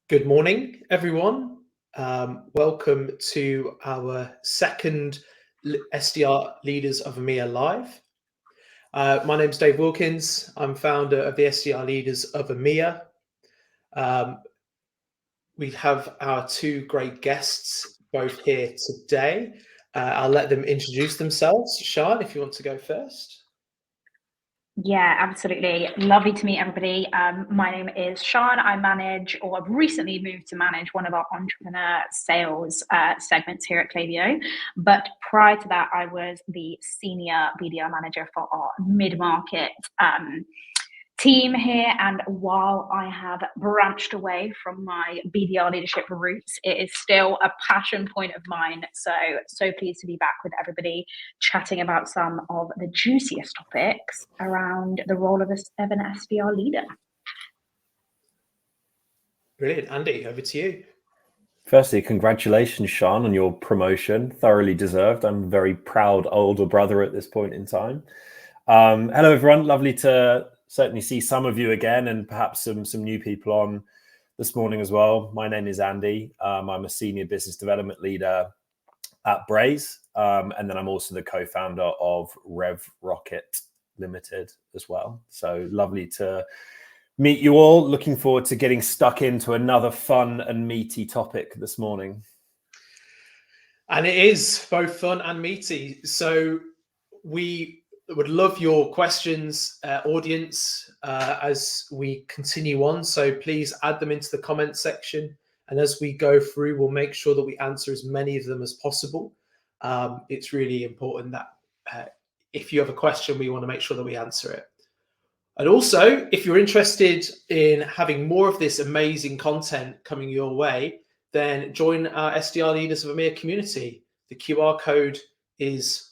Good morning, everyone. Welcome to our second SDR Leaders of EMEA Live. My name is Dave Wilkins. I'm founder of the SDR Leaders of EMEA. We have our two great guests both here today. I'll let them introduce themselves. Sian, if you want to go first. Yeah, absolutely. Lovely to meet everybody. My name is Sian. I manage, or I've recently moved to manage one of our entrepreneur sales segments here at Klaviyo. But prior to that, I was the senior BDR manager for our mid-market team here. And while I have branched away from my BDR leadership roots, it is still a passion point of mine. So pleased to be back with everybody, chatting about some of the juiciest topics around the role of an SDR leader. Brilliant. Andy, over to you. Firstly, congratulations, Sian, on your promotion. Thoroughly deserved. I'm a very proud older brother at this point in time. Hello, everyone. Lovely to certainly see some of you again, and perhaps some new people on this morning as well. My name is Andy. I'm a senior business development leader at Braze, and then I'm also the co-founder of Rev Rocket Limited as well. So lovely to meet you all. Looking forward to getting stuck into another fun and meaty topic this morning. And it is both fun and meaty. So we would love your questions, audience, as we continue on. So please add them into the comment section. And as we go through, we'll make sure that we answer as many of them as possible. It's really important that if you have a question, we want to make sure that we answer it. And also, if you're interested in having more of this amazing content coming your way, then join our SDR Leaders of EMEA community. The QR code is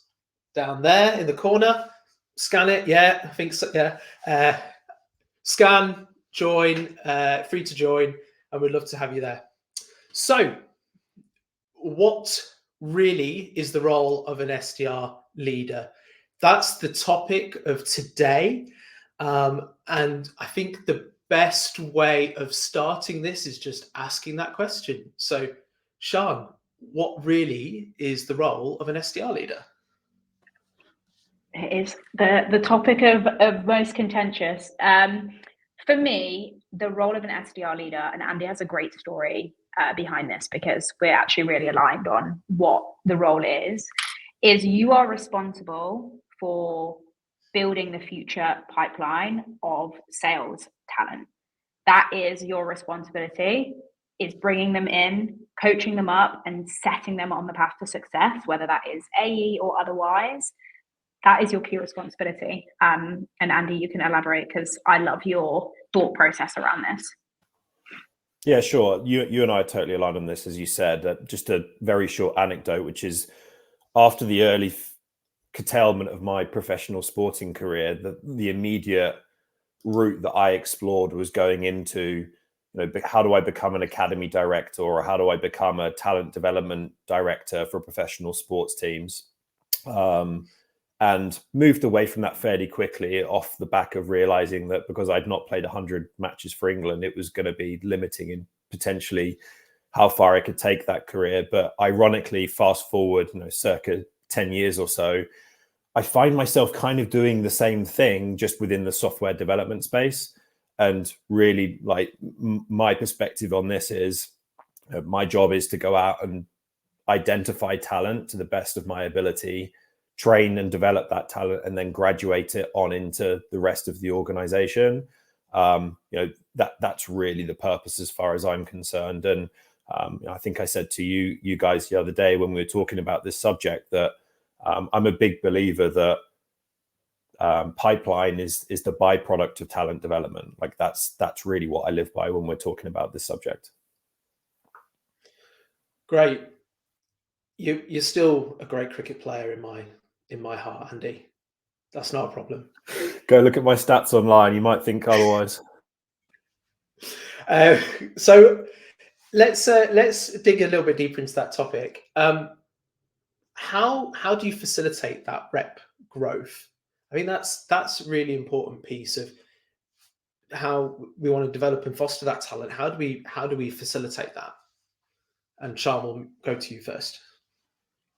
down there in the corner. Scan it. Yeah, I think so. Yeah. Scan, join, free to join, and we'd love to have you there. So what really is the role of an SDR leader? That's the topic of today. And I think the best way of starting this is just asking that question. So, Sian, what really is the role of an SDR leader? It is the topic of most contentious. For me, the role of an SDR leader, and Andy has a great story behind this because we're actually really aligned on what the role is you are responsible for building the future pipeline of sales talent. That is your responsibility, is bringing them in, coaching them up, and setting them on the path to success, whether that is AE or otherwise. That is your key responsibility. And Andy, you can elaborate because I love your thought process around this. Yeah, sure. You and I are totally aligned on this, as you said. Just a very short anecdote, which is after the early curtailment of my professional sporting career, the immediate route that I explored was going into, how do I become an academy director, or how do I become a talent development director for professional sports teams? And moved away from that fairly quickly off the back of realizing that because I'd not played 100 matches for England, it was going to be limiting in potentially how far I could take that career. But ironically, fast forward, circa 10 years or so, I find myself kind of doing the same thing just within the software development space. And really, like, my perspective on this is my job is to go out and identify talent to the best of my ability, train and develop that talent, and then graduate it on into the rest of the organization. That's really the purpose as far as I'm concerned. And I think I said to you guys the other day when we were talking about this subject that I'm a big believer that pipeline is the byproduct of talent development. Like that's really what I live by when we're talking about this subject. Great. You're still a great cricket player in my heart, Andy. That's not a problem. Go look at my stats online. You might think otherwise. So let's dig a little bit deeper into that topic. How do you facilitate that rep growth? I mean, that's a really important piece of how we want to develop and foster that talent, how do we facilitate that? And Sian, we'll go to you first.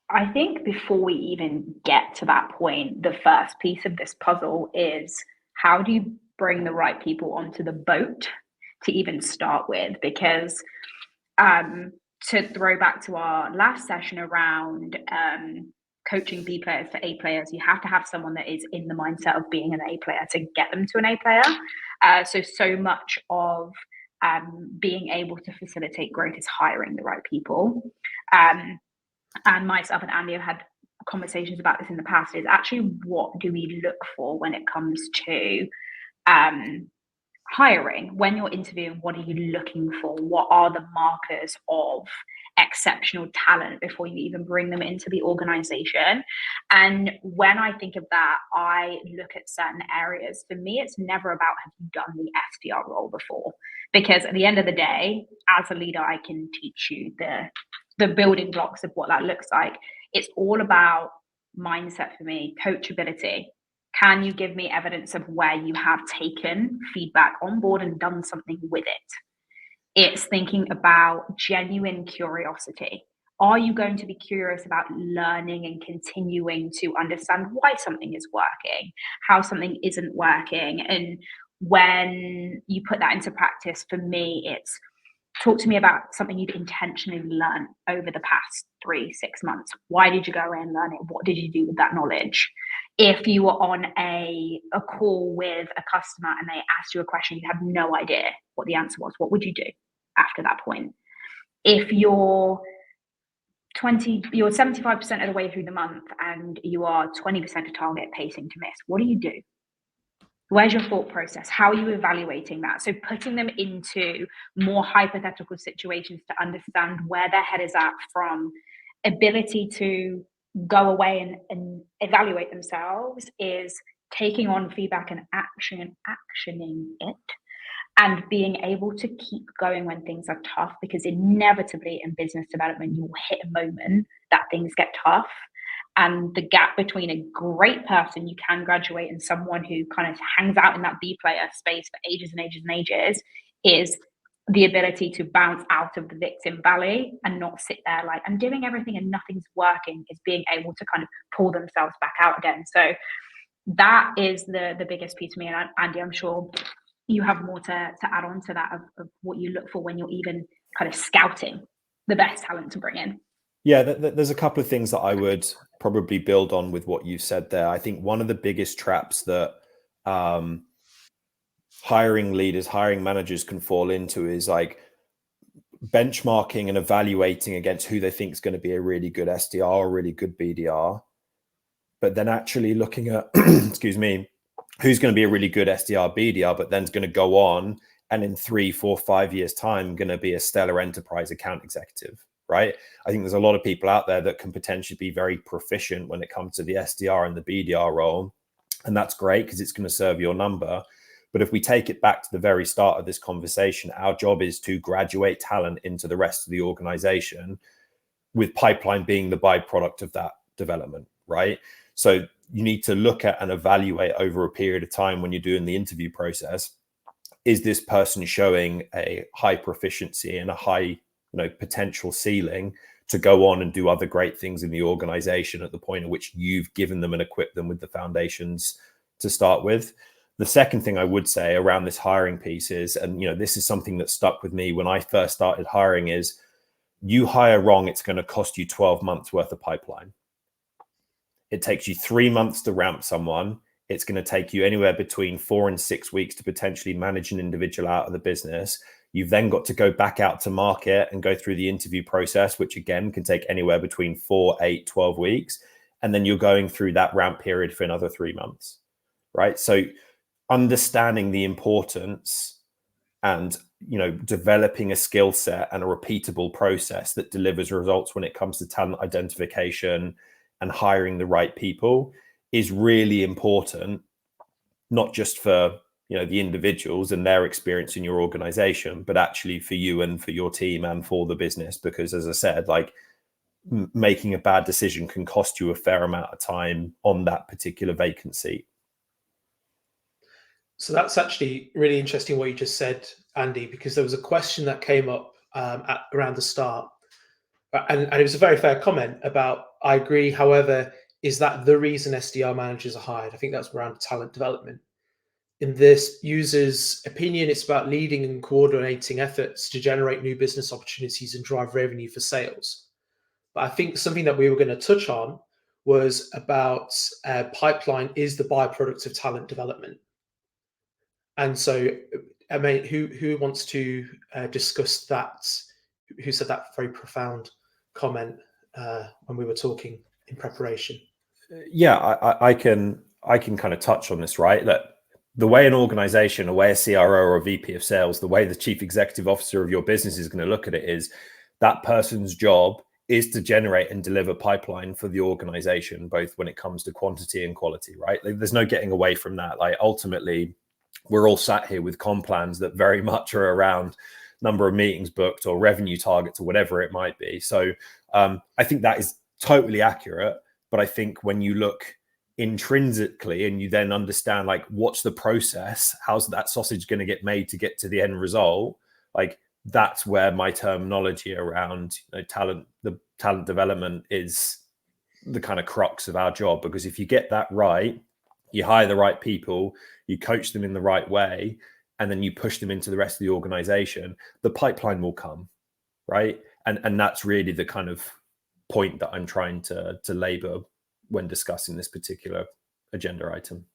I think before we even get to that point, the first piece of this puzzle is, how do you bring the right people onto the boat to even start with? Because to throw back to our last session around coaching B players to A players, you have to have someone that is in the mindset of being an A player to get them to an A player. So much of being able to facilitate growth is hiring the right people. And myself and Andy have had conversations about this in the past, is actually, what do we look for when it comes to hiring? When you're interviewing, what are you looking for? What are the markers of exceptional talent before you even bring them into the organization? And when I think of that, I look at certain areas. For me, it's never about, have you done the SDR role before? Because at the end of the day, as a leader, I can teach you the building blocks of what that looks like. It's all about mindset for me, coachability. Can you give me evidence of where you have taken feedback on board and done something with it? It's thinking about genuine curiosity. Are you going to be curious about learning and continuing to understand why something is working, how something isn't working? And when you put that into practice, for me, it's, talk to me about something you've intentionally learned over the past 3-6 months. Why did you go away and learn it? What did you do with that knowledge? If you were on a call with a customer and they asked you a question, you had no idea what the answer was, what would you do after that point? If you're 75% of the way through the month and you are 20% of target pacing to miss, what do you do? Where's your thought process? How are you evaluating that? So putting them into more hypothetical situations to understand where their head is at, from ability to go away and evaluate themselves, is taking on feedback and actioning it, and being able to keep going when things are tough, because inevitably in business development, you will hit a moment that things get tough. And the gap between a great person you can graduate and someone who kind of hangs out in that B player space for ages and ages and ages is the ability to bounce out of the victim valley and not sit there like, I'm doing everything and nothing's working, is being able to kind of pull themselves back out again. So that is the biggest piece to me. And Andy, I'm sure you have more to add on to that of what you look for when you're even kind of scouting the best talent to bring in. Yeah, there's a couple of things that I would probably build on with what you said there. I think one of the biggest traps that hiring leaders, hiring managers can fall into is like benchmarking and evaluating against who they think is going to be a really good SDR or really good BDR, but then actually looking at, excuse me, who's going to be a really good SDR, BDR, but then is going to go on and in 3, 4, 5 years time going to be a stellar enterprise account executive. Right? I think there's a lot of people out there that can potentially be very proficient when it comes to the SDR and the BDR role. And that's great because it's going to serve your number. But if we take it back to the very start of this conversation, our job is to graduate talent into the rest of the organization, with pipeline being the byproduct of that development, right? So you need to look at and evaluate over a period of time when you're doing the interview process, is this person showing a high proficiency and a high potential ceiling to go on and do other great things in the organization at the point at which you've given them and equipped them with the foundations to start with. The second thing I would say around this hiring piece is, and this is something that stuck with me when I first started hiring, is you hire wrong, it's going to cost you 12 months worth of pipeline. It takes you 3 months to ramp someone. It's going to take you anywhere between 4 and 6 weeks to potentially manage an individual out of the business. You've then got to go back out to market and go through the interview process, which again can take anywhere between 4, 8, 12 weeks. And then you're going through that ramp period for another 3 months, right? So understanding the importance and, developing a skill set and a repeatable process that delivers results when it comes to talent identification and hiring the right people is really important, not just for the individuals and their experience in your organization, but actually for you and for your team and for the business. Because as I said, like making a bad decision can cost you a fair amount of time on that particular vacancy. So that's actually really interesting what you just said, Andy, because there was a question that came up around the start. And it was a very fair comment about, I agree, however, is that the reason SDR managers are hired? I think that's around talent development. In this user's opinion, it's about leading and coordinating efforts to generate new business opportunities and drive revenue for sales. But I think something that we were going to touch on was about pipeline is the byproduct of talent development. And so, I mean, who wants to discuss that? Who said that very profound comment when we were talking in preparation? Yeah, I can kind of touch on this, right? That the way an organization, the way a CRO or a VP of sales, the way the chief executive officer of your business is going to look at it is that person's job is to generate and deliver pipeline for the organization, both when it comes to quantity and quality, right? Like, there's no getting away from that. Like, ultimately, we're all sat here with comp plans that very much are around number of meetings booked or revenue targets or whatever it might be. So I think that is totally accurate. But I think when you look intrinsically and you then understand, like, what's the process, how's that sausage going to get made to get to the end result, like, that's where my terminology around the talent development is the kind of crux of our job. Because if you get that right, you hire the right people, you coach them in the right way, and then you push them into the rest of the organization, the pipeline will come, right? And that's really the kind of point that I'm trying to labor when discussing this particular agenda item.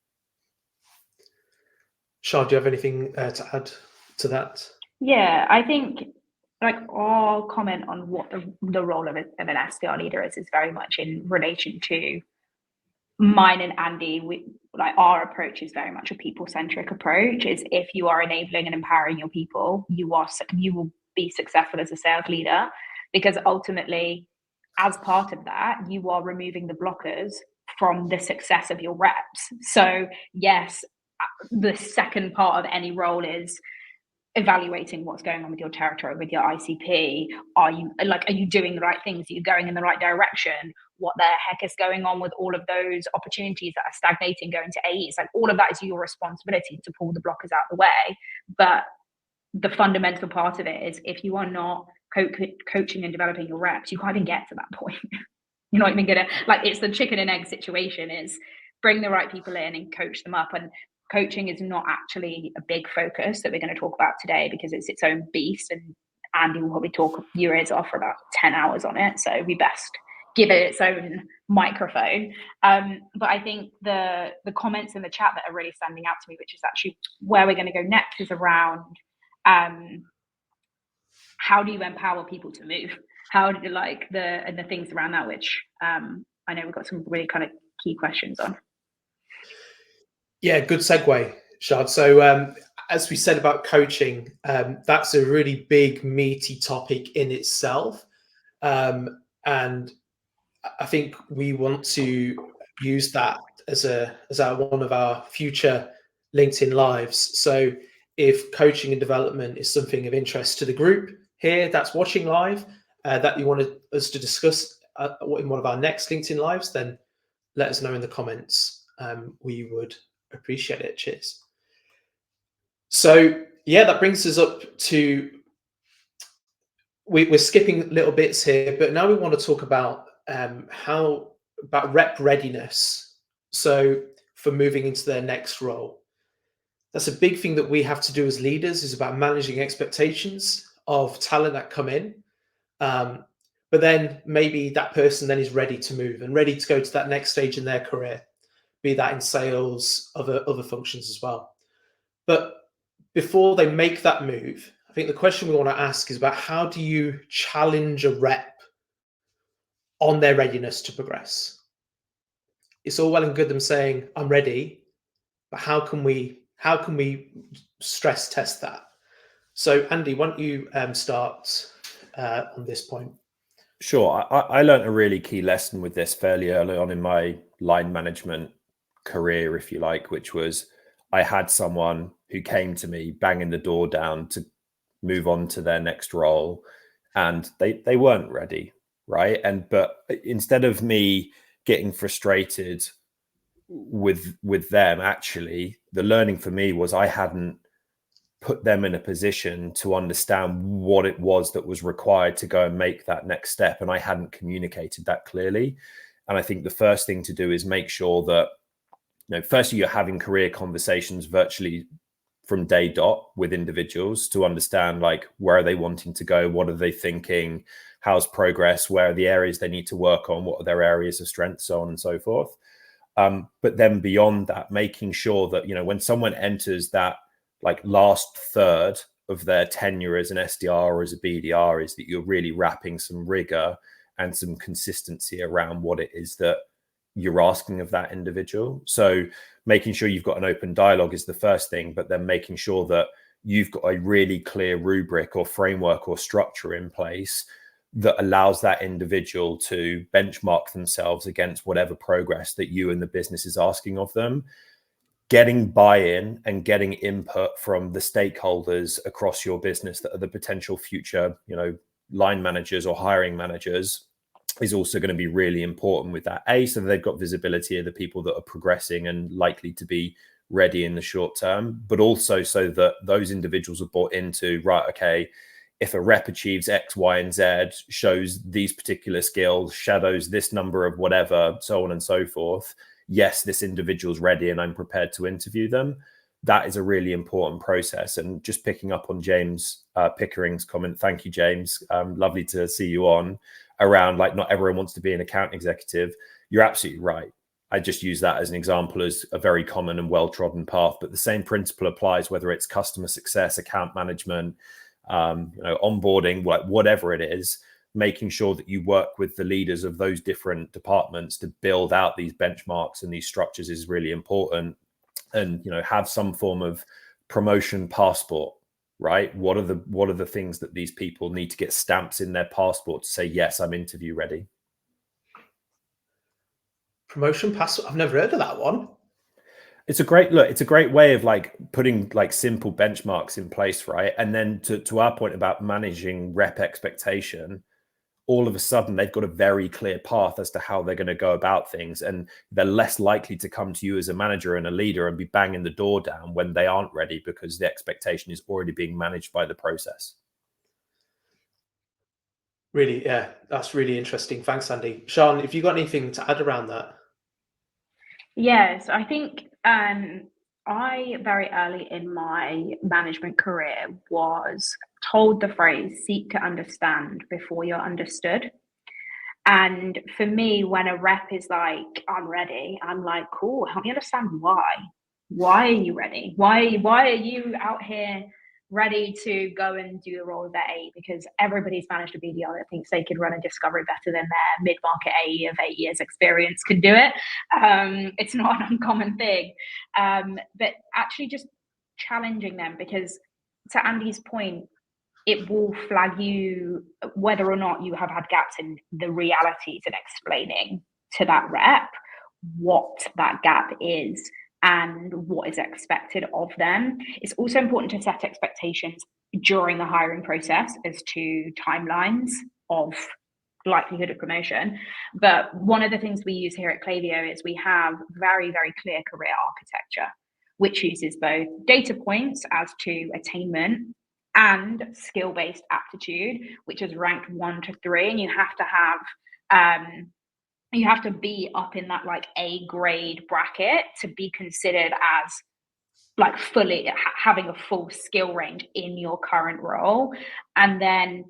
Sian, do you have anything to add to that? Yeah, I think, like, our comment on what the role of an SDR leader is very much in relation to mine and Andy. Like, our approach is very much a people-centric approach. Is if you are enabling and empowering your people, you will be successful as a sales leader, because ultimately, as part of that, you are removing the blockers from the success of your reps. So yes, the second part of any role is evaluating what's going on with your territory, with your ICP. Are you doing the right things? Are you going in the right direction? What the heck is going on with all of those opportunities that are stagnating, going to AEs? Like, all of that is your responsibility to pull the blockers out of the way. But the fundamental part of it is, if you are not coaching and developing your reps, you can't even get to that point. You're not even gonna, like, it's the chicken and egg situation, is bring the right people in and coach them up. And coaching is not actually a big focus that we're going to talk about today, because it's its own beast, and Andy will probably talk your ears off for about 10 hours on it, so we best give it its own microphone. But I think the comments in the chat that are really standing out to me, which is actually where we're going to go next, is around how do you empower people to move? How do you, like, the things around that, which I know we've got some really kind of key questions on. Yeah, good segue, Sian. So as we said about coaching, that's a really big, meaty topic in itself. And I think we want to use that as one of our future LinkedIn Lives. So if coaching and development is something of interest to the group here that's watching live, that you want us to discuss in one of our next LinkedIn Lives, then let us know in the comments. We would appreciate it. Cheers. So yeah, that brings us up to, we're skipping little bits here, but now we want to talk about about rep readiness. So for moving into their next role, that's a big thing that we have to do as leaders, is about managing expectations of talent that come in. But then maybe that person then is ready to move and ready to go to that next stage in their career, be that in sales, other functions as well. But before they make that move, I think the question we want to ask is about, how do you challenge a rep on their readiness to progress? It's all well and good them saying, I'm ready, but how can we stress test that? So Andy, why don't you start on this point? Sure. I learned a really key lesson with this fairly early on in my line management career, if you like, which was, I had someone who came to me banging the door down to move on to their next role, and they weren't ready, right? But instead of me getting frustrated with them, actually, the learning for me was I hadn't put them in a position to understand what it was that was required to go and make that next step. And I hadn't communicated that clearly. And I think the first thing to do is make sure that, firstly, you're having career conversations virtually from day dot with individuals to understand, like, where are they wanting to go? What are they thinking? How's progress? Where are the areas they need to work on? What are their areas of strength? So on and so forth. But then beyond that, making sure that, when someone enters that like last third of their tenure as an SDR or as a BDR, is that you're really wrapping some rigor and some consistency around what it is that you're asking of that individual. So making sure you've got an open dialogue is the first thing, but then making sure that you've got a really clear rubric or framework or structure in place that allows that individual to benchmark themselves against whatever progress that you and the business is asking of them. Getting buy-in and getting input from the stakeholders across your business that are the potential future, line managers or hiring managers, is also going to be really important with that. So they've got visibility of the people that are progressing and likely to be ready in the short term, but also so that those individuals are bought into, right, okay, if a rep achieves X, Y, and Z, shows these particular skills, shadows this number of whatever, so on and so forth, yes, this individual's ready and I'm prepared to interview them. That is a really important process. And just picking up on James Pickering's comment, thank you, James. Lovely to see you on, around like not everyone wants to be an account executive. You're absolutely right. I just use that as an example as a very common and well-trodden path, but the same principle applies whether it's customer success, account management, onboarding, whatever it is. Making sure that you work with the leaders of those different departments to build out these benchmarks and these structures is really important. And have some form of promotion passport, right? What are the things that these people need to get stamps in their passport to say, yes, I'm interview ready? Promotion passport. I've never heard of that one. It's a great look. It's a great way of like putting like simple benchmarks in place, right? And then to our point about managing rep expectation, all of a sudden they've got a very clear path as to how they're going to go about things, and they're less likely to come to you as a manager and a leader and be banging the door down when they aren't ready, because the expectation is already being managed by the process. Really, yeah, that's really interesting. Thanks, Andy. Sian, if you got anything to add around that? Yes, I think I very early in my management career was told the phrase, seek to understand before you're understood. And for me, when a rep is like, I'm ready, I'm like, cool, help me understand why. Why are you ready? Why are you out here ready to go and do the role of their AE? Because everybody's managed a BDR that thinks they could run a discovery better than their mid-market AE of 8 years experience could do it. It's not an uncommon thing. But actually just challenging them, because to Andy's point, it will flag you whether or not you have had gaps in the realities and explaining to that rep what that gap is and what is expected of them. It's also important to set expectations during the hiring process as to timelines of likelihood of promotion. But one of the things we use here at Klaviyo is we have very, very clear career architecture, which uses both data points as to attainment and skill-based aptitude, which is ranked 1 to 3, and you have to be up in that like A grade bracket to be considered as like fully having a full skill range in your current role. And then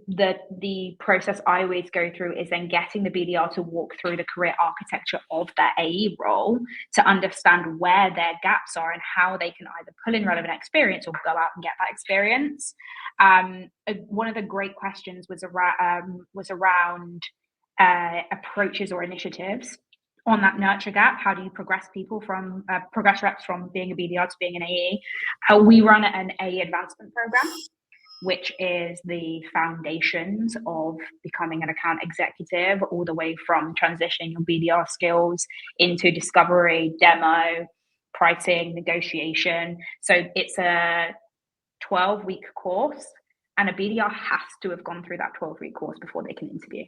the process I always go through is then getting the BDR to walk through the career architecture of their AE role to understand where their gaps are and how they can either pull in relevant experience or go out and get that experience. One of the great questions was around approaches or initiatives on that nurture gap. How do you progress people from progress reps from being a BDR to being an AE? We run an AE advancement program, which is the foundations of becoming an account executive, all the way from transitioning your BDR skills into discovery, demo, pricing, negotiation. So it's a 12-week course, and a BDR has to have gone through that 12-week course before they can interview.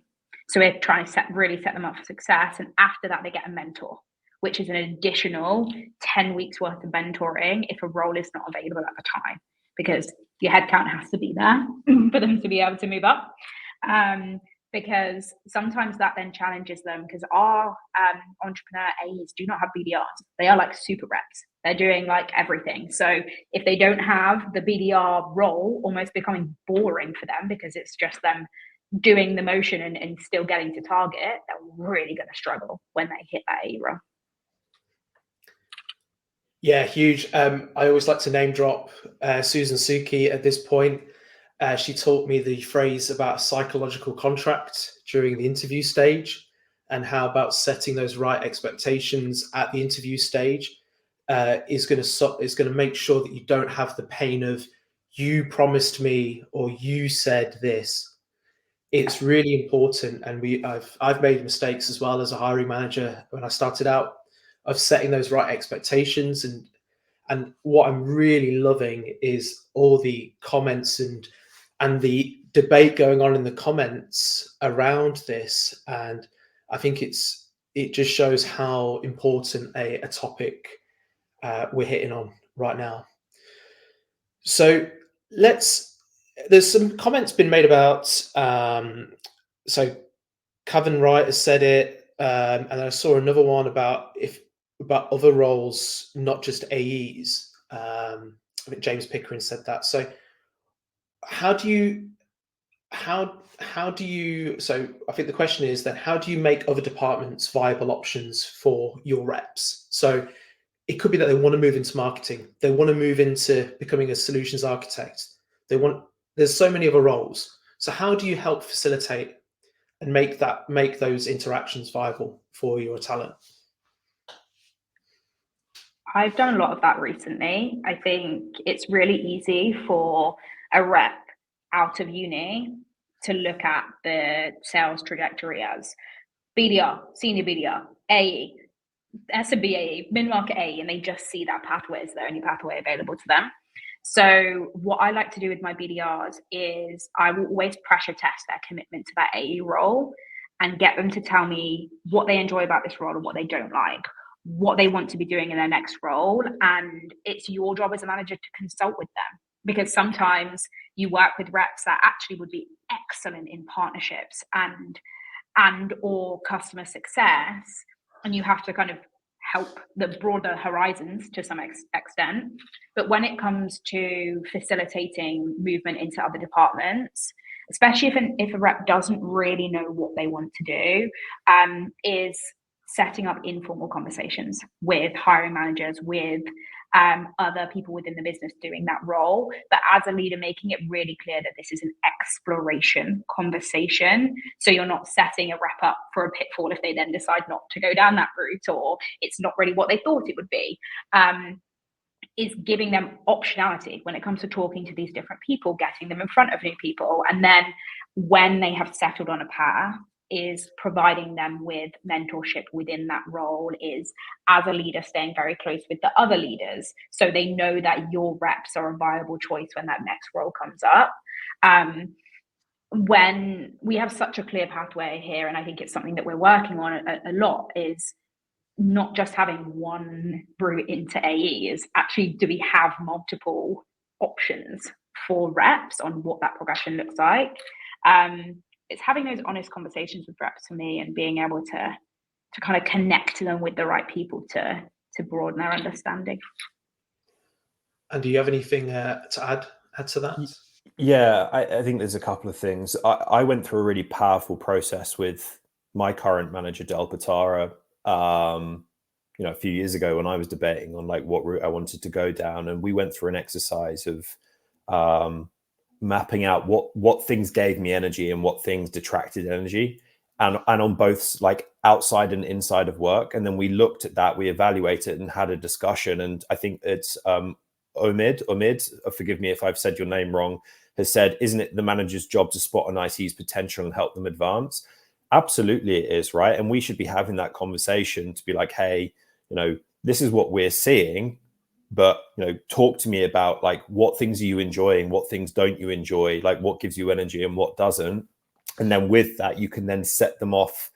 So we're trying to really set them up for success. And after that, they get a mentor, which is an additional 10 weeks worth of mentoring if a role is not available at the time, because your headcount has to be there for them to be able to move up. Because sometimes that then challenges them, because our entrepreneur AEs do not have BDRs. They are like super reps. They're doing like everything. So if they don't have the BDR role almost becoming boring for them because it's just them doing the motion and still getting to target, they're really going to struggle when they hit that AE role. Yeah, huge. I always like to name drop Susan Suki at this point. She taught me the phrase about a psychological contract during the interview stage, and how about setting those right expectations at the interview stage is going to make sure that you don't have the pain of you promised me or you said this. It's really important, and I've made mistakes as well as a hiring manager when I started out, of setting those right expectations. And what I'm really loving is all the comments and the debate going on in the comments around this. And I think it just shows how important a topic we're hitting on right now. So there's some comments been made about, so Kevin Wright has said it, and I saw another one about other roles, not just AEs. I think James Pickering said that. So how do you, so I think the question is then, how do you make other departments viable options for your reps? So it could be that they want to move into marketing. They want to move into becoming a solutions architect. There's so many other roles. So how do you help facilitate and make those interactions viable for your talent? I've done a lot of that recently. I think it's really easy for a rep out of uni to look at the sales trajectory as BDR, senior BDR, AE, SMB AE, mid-market AE, and they just see that pathway as the only pathway available to them. So what I like to do with my BDRs is I will always pressure test their commitment to that AE role and get them to tell me what they enjoy about this role and what they don't like, what they want to be doing in their next role. And it's your job as a manager to consult with them, because sometimes you work with reps that actually would be excellent in partnerships and or customer success, and you have to kind of help the broader horizons to some extent. But when it comes to facilitating movement into other departments, especially if a rep doesn't really know what they want to do, is setting up informal conversations with hiring managers, with other people within the business doing that role. But as a leader, making it really clear that this is an exploration conversation. So you're not setting a rep up for a pitfall if they then decide not to go down that route, or it's not really what they thought it would be. Is giving them optionality when it comes to talking to these different people, getting them in front of new people. And then when they have settled on a path, is providing them with mentorship within that role, is as a leader staying very close with the other leaders so they know that your reps are a viable choice when that next role comes up. When we have such a clear pathway here, and I think it's something that we're working on a lot, is not just having one route into AE, is actually, do we have multiple options for reps on what that progression looks like? It's having those honest conversations with reps for me, and being able to kind of connect them with the right people to broaden their understanding. And do you have anything to add to that? Yeah, I think there's a couple of things. I went through a really powerful process with my current manager, Del Patara, a few years ago when I was debating on like what route I wanted to go down. And we went through an exercise of mapping out what things gave me energy and what things detracted energy, and on both like outside and inside of work. And then we looked at that, we evaluated and had a discussion. And I think it's Omid, forgive me if I've said your name wrong, has said, isn't it the manager's job to spot an IC's potential and help them advance? Absolutely it is, right? And we should be having that conversation to be like, hey, this is what we're seeing, but talk to me about like what things are you enjoying, what things don't you enjoy, like what gives you energy and what doesn't. And then with that, you can then set them off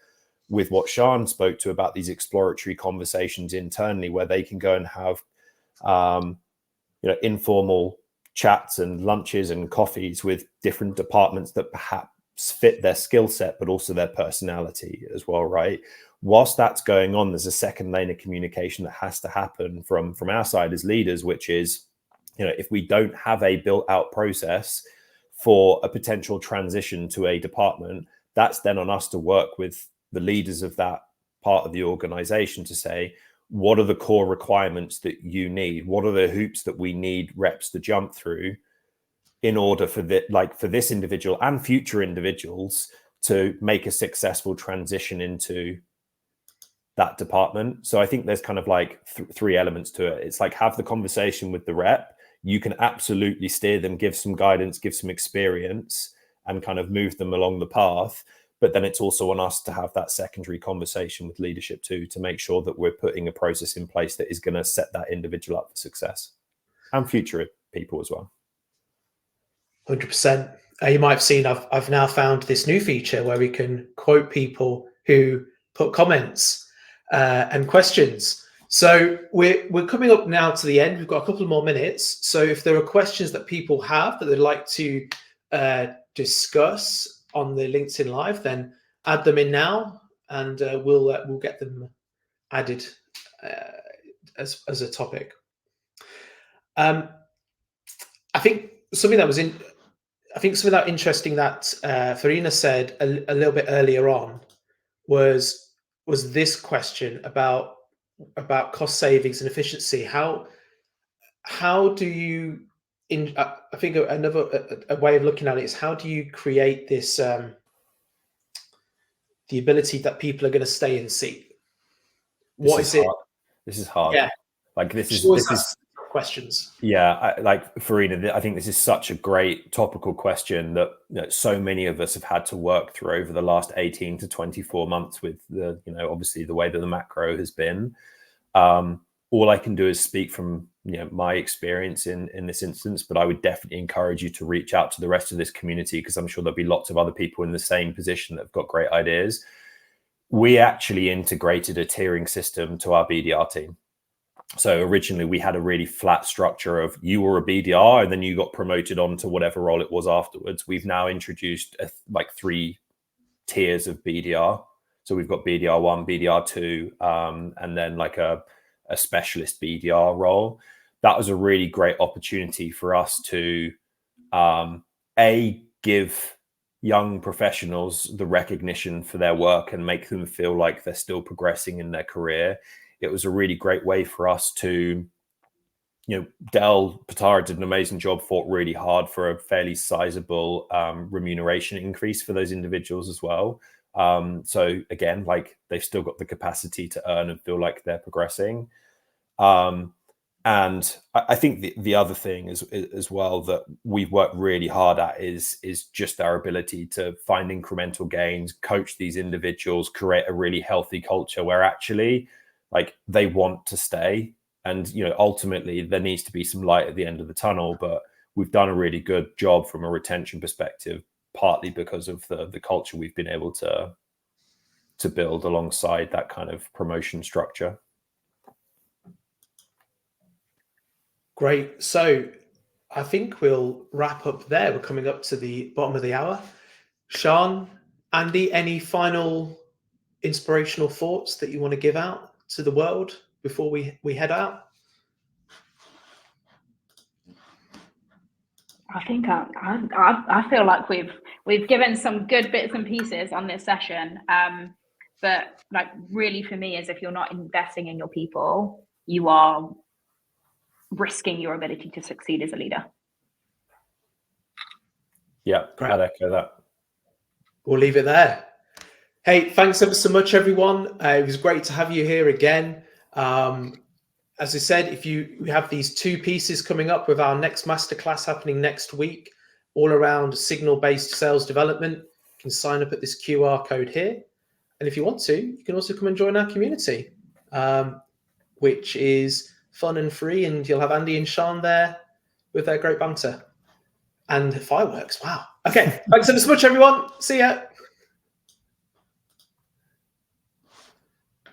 with what Sian spoke to about these exploratory conversations internally, where they can go and have informal chats and lunches and coffees with different departments that perhaps fit their skill set, but also their personality as well, right? Whilst that's going on, there's a second lane of communication that has to happen from our side as leaders, which is, if we don't have a built out process for a potential transition to a department, that's then on us to work with the leaders of that part of the organization to say, what are the core requirements that you need? What are the hoops that we need reps to jump through in order for this individual and future individuals to make a successful transition into that department? So I think there's kind of like three elements to it. It's like, have the conversation with the rep. You can absolutely steer them, give some guidance, give some experience, and kind of move them along the path. But then it's also on us to have that secondary conversation with leadership too, to make sure that we're putting a process in place that is going to set that individual up for success and future people as well. 100%. You might have seen I've now found this new feature where we can quote people who put comments and questions. So we're coming up now to the end. We've got a couple more minutes. So if there are questions that people have that they'd like to discuss on the LinkedIn Live, then add them in now, and we'll get them added as a topic. I think something that was interesting that Farina said a little bit earlier on was this question about cost savings and efficiency. How do you, I think a way of looking at it is, how do you create this the ability that people are going to stay in seat? What is it? This is hard. Yeah. Like this is questions. Yeah, like Farina, I think this is such a great topical question that so many of us have had to work through over the last 18 to 24 months with the, obviously the way that the macro has been. All I can do is speak from my experience in this instance, but I would definitely encourage you to reach out to the rest of this community, because I'm sure there'll be lots of other people in the same position that have got great ideas. We actually integrated a tiering system to our BDR team. So originally we had a really flat structure of, you were a BDR and then you got promoted on to whatever role it was afterwards. We've now introduced like 3 tiers of BDR. So we've got BDR 1, BDR 2, and then like a specialist BDR role. That was a really great opportunity for us to give young professionals the recognition for their work and make them feel like they're still progressing in their career. It was a really great way for us to, Del Patara did an amazing job, fought really hard for a fairly sizable remuneration increase for those individuals as well. So again, like, they've still got the capacity to earn and feel like they're progressing. And I think the other thing is as well that we've worked really hard at is just our ability to find incremental gains, coach these individuals, create a really healthy culture where actually, like, they want to stay. And, ultimately there needs to be some light at the end of the tunnel, but we've done a really good job from a retention perspective, partly because of the culture we've been able to build alongside that kind of promotion structure. Great. So I think we'll wrap up there. We're coming up to the bottom of the hour. Sian, Andy, any final inspirational thoughts that you want to give out to the world before we head out? I think I feel like we've given some good bits and pieces on this session. But like, really, for me, is if you're not investing in your people, you are risking your ability to succeed as a leader. Yeah, I'd echo that. We'll leave it there. Hey, thanks ever so much, everyone. It was great to have you here again. As I said, we have these 2 pieces coming up with our next masterclass happening next week, all around signal-based sales development. You can sign up at this QR code here. And if you want to, you can also come and join our community, which is fun and free. And you'll have Andy and Sian there with their great banter and fireworks. Wow. Okay. Thanks so much, everyone. See ya.